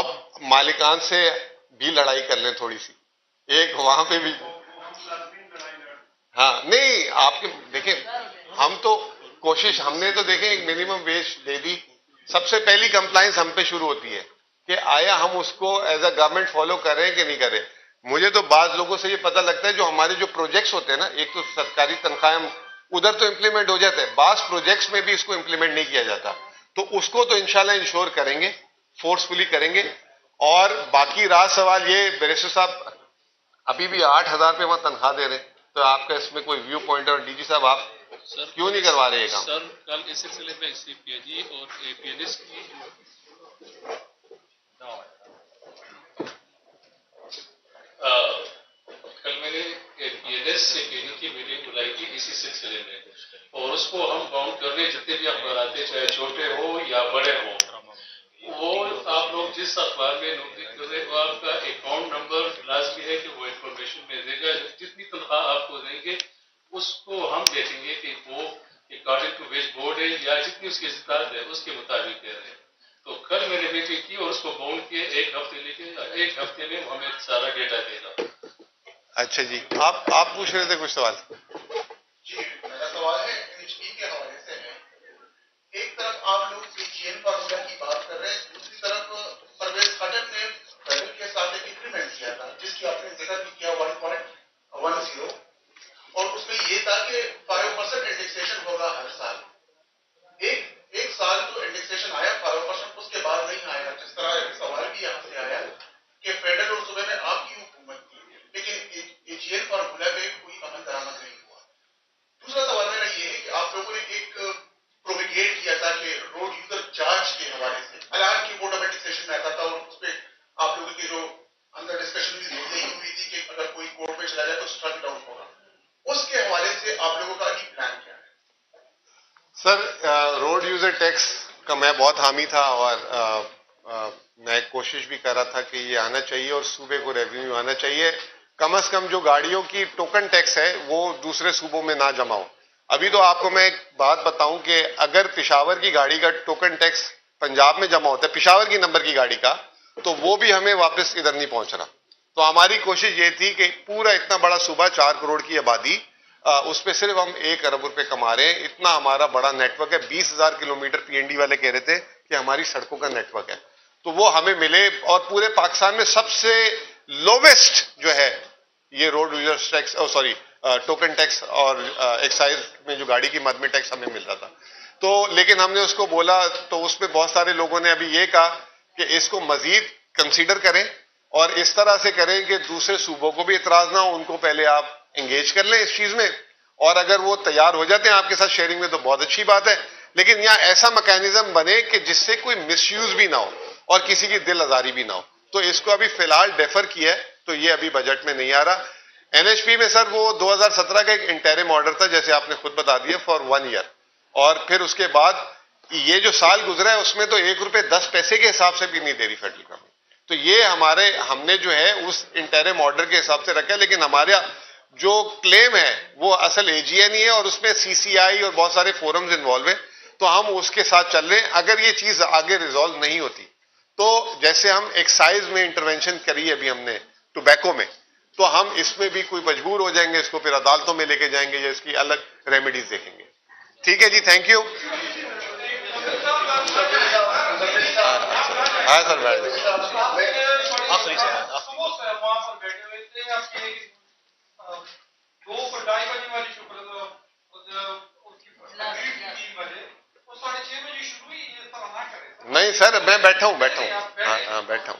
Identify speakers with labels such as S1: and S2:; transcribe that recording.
S1: اب مالکان سے بھی لڑائی کر لیں تھوڑی سی، ایک وہاں پہ بھی. ہاں نہیں آپ کے دیکھیں، ہم تو کوشش، ہم نے تو دیکھیں ایک منیمم ویج دے دی. سب سے پہلی کمپلائنس ہم پہ شروع ہوتی ہے کہ آیا ہم اس کو ایز اے گورنمنٹ فالو کر رہے ہیں کہ نہیں کر رہے. مجھے تو بعض لوگوں سے یہ پتہ لگتا ہے جو ہمارے جو پروجیکٹس ہوتے ہیں نا، ایک تو سرکاری تنخواہیں ادھر تو امپلیمنٹ ہو جاتا ہے، بعض پروجیکٹس میں بھی اس کو امپلیمنٹ نہیں کیا جاتا. تو اس کو تو انشاءاللہ انشور کریں گے، فورسفلی کریں گے. اور باقی رہا سوال یہ، بیرسٹر صاحب ابھی بھی 8,000 پہ وہاں تنخواہ دے رہے ہیں، تو آپ کا اس میں کوئی ویو پوائنٹ ہے؟ اور ڈی جی صاحب آپ کیوں نہیں کروا رہے یہ کام؟
S2: سر کل اس سلسلے میں سی پی اے جی اور اے پی ایل ایس کی کل میں نے اے پی ایل ایس سے کی میٹنگ بلائی تھی اسی سلسلے میں، اور اس کو ہم باؤنڈ کر رہے جتنے بھی اخبارات ہیں، چاہے چھوٹے ہو یا بڑے ہوں، وہ آپ لوگ جس اخبار میں نوکری کر رہے ہو آپ کا اکاؤنٹ نمبر لازمی ہے کہ وہ انفارمیشن میں دے گا. جتنی تنخواہ آپ کو دیں گے اس کو ہم دیکھیں گے کہ وہ اکارڈنگ ٹو ویج بورڈ ہے یا جتنی اس کی استطاعت ہے اس کے مطابق دے رہے ہیں. تو کل میں نے میٹنگ کی اور اس کو باؤنڈ کیے، ایک ہفتے لے کے، ایک ہفتے میں ہمیں سارا ڈیٹا دے گا.
S1: اچھا جی، آپ پوچھ رہے تھے کچھ سوال؟
S3: جی میرا سوال ہے ایچ پی کے حوالے سے ہے. ایک طرف آپ لوگ CGN فارمولا کی بات کر رہے ہیں، دوسری طرف پرویز خٹک نے فیڈرل کے ساتھ ایک انکریمنٹ کیا تھا جس کی آپ نے ذکر بھی کیا 1.10، اور اس میں یہ تھا کہ 5% انڈیکسیشن ہوگا ہر سال. ایک سال تو انڈیکسیشن آیا 5%، اس کے بعد نہیں آیا. جس طرح ایک سوال بھی یہاں سے آیا کہ فیڈرل اور صوبے میں آپ کی حکومت تھی لیکن AGN فارمولا میں کوئی عمل درآمد نہیں ہوا. دوسرا سوال میرا یہ ہے کہ آپ لوگوں نے ایک پروپیگیٹ کیا تھا کہ روڈ یوزر چارج کے حوالے سے، حالانکہ بورڈ آف انڈیکسیشن میں آتا تھا اور اس پہ آپ لوگوں کی جو اندر ڈسکشن بھی یہی ہوئی تھی کہ اگر کوئی کورٹ میں چلا جائے تو اسٹرک ڈاؤن ہوگا. اس کے حوالے سے آپ لوگوں کا ابھی پلان کیا ہے؟
S1: سر روڈ یوزر ٹیکس کا میں بہت حامی تھا، اور میں کوشش بھی کر رہا تھا کہ یہ آنا چاہیے اور صوبے کو ریونیو آنا چاہیے. کم از کم جو گاڑیوں کی ٹوکن ٹیکس ہے وہ دوسرے صوبوں میں نہ جمع ہو. ابھی تو آپ کو میں ایک بات بتاؤں کہ اگر پشاور کی گاڑی کا ٹوکن ٹیکس پنجاب میں جمع ہوتا ہے، پشاور کی نمبر کی گاڑی کا، تو وہ بھی ہمیں واپس ادھر نہیں پہنچ رہا. تو ہماری کوشش یہ تھی کہ پورا اتنا بڑا صوبہ، 4 کروڑ کی آبادی، اس پہ صرف ہم 1 ارب روپے کما رہے ہیں. اتنا ہمارا بڑا نیٹ ورک ہے. 20,000 کلومیٹر PND والے کہہ رہے تھے کہ ہماری سڑکوں کا نیٹ ورک ہے، تو وہ ہمیں ملے. اور پورے پاکستان میں سب سے لوویسٹ جو ہے یہ road user tax, token tax اور ایکسائز میں جو گاڑی کی مد میں ٹیکس ہمیں مل رہا تھا. تو لیکن ہم نے اس کو بولا تو اس میں بہت سارے لوگوں نے ابھی یہ کہا کہ اس کو مزید کنسیڈر کریں اور اس طرح سے کریں کہ دوسرے صوبوں کو بھی اعتراض نہ ہو. ان کو پہلے آپ انگیج کر لیں اس چیز میں، اور اگر وہ تیار ہو جاتے ہیں آپ کے ساتھ شیئرنگ میں تو بہت اچھی بات ہے. لیکن یہاں ایسا میکینزم بنے کہ جس سے کوئی مس یوز بھی نہ ہو اور کسی کی دل آزاری بھی نہ ہو. تو اس کو ابھی فی الحال ڈیفر کیا ہے، تو یہ ابھی بجٹ میں نہیں آ رہا. NHP میں سر وہ 2017 کا ایک انٹرم آرڈر تھا، جیسے آپ نے خود بتا دیا، فار 1 ایئر. اور پھر اس کے بعد یہ جو سال گزرا ہے اس میں تو 1 روپے 10 پیسے کے حساب سے بھی نہیں دے رہی فیڈرل گورنمنٹ. تو یہ ہم نے جو ہے اس انٹرم آرڈر کے حساب سے رکھا ہے. لیکن ہمارا جو کلیم ہے وہ اصل AGN ہی ہے، اور اس میں CCI اور بہت سارے فورمز انوالو ہیں. تو ہم اس کے ساتھ چل رہے ہیں. اگر یہ چیز آگے ریزالو نہیں ہوتی تو جیسے ہم ایکسائز میں انٹرونشن کری ابھی ہم نے ٹوبیکو میں، تو ہم اس میں بھی کوئی مجبور ہو جائیں گے، اس کو پھر عدالتوں میں لے کے جائیں گے یا اس کی الگ ریمیڈیز دیکھیں گے. ٹھیک ہے جی، تھینک یو. ہاں سر، بیٹھ نہیں سر، میں بیٹھا ہوں. ہاں بیٹھا ہوں.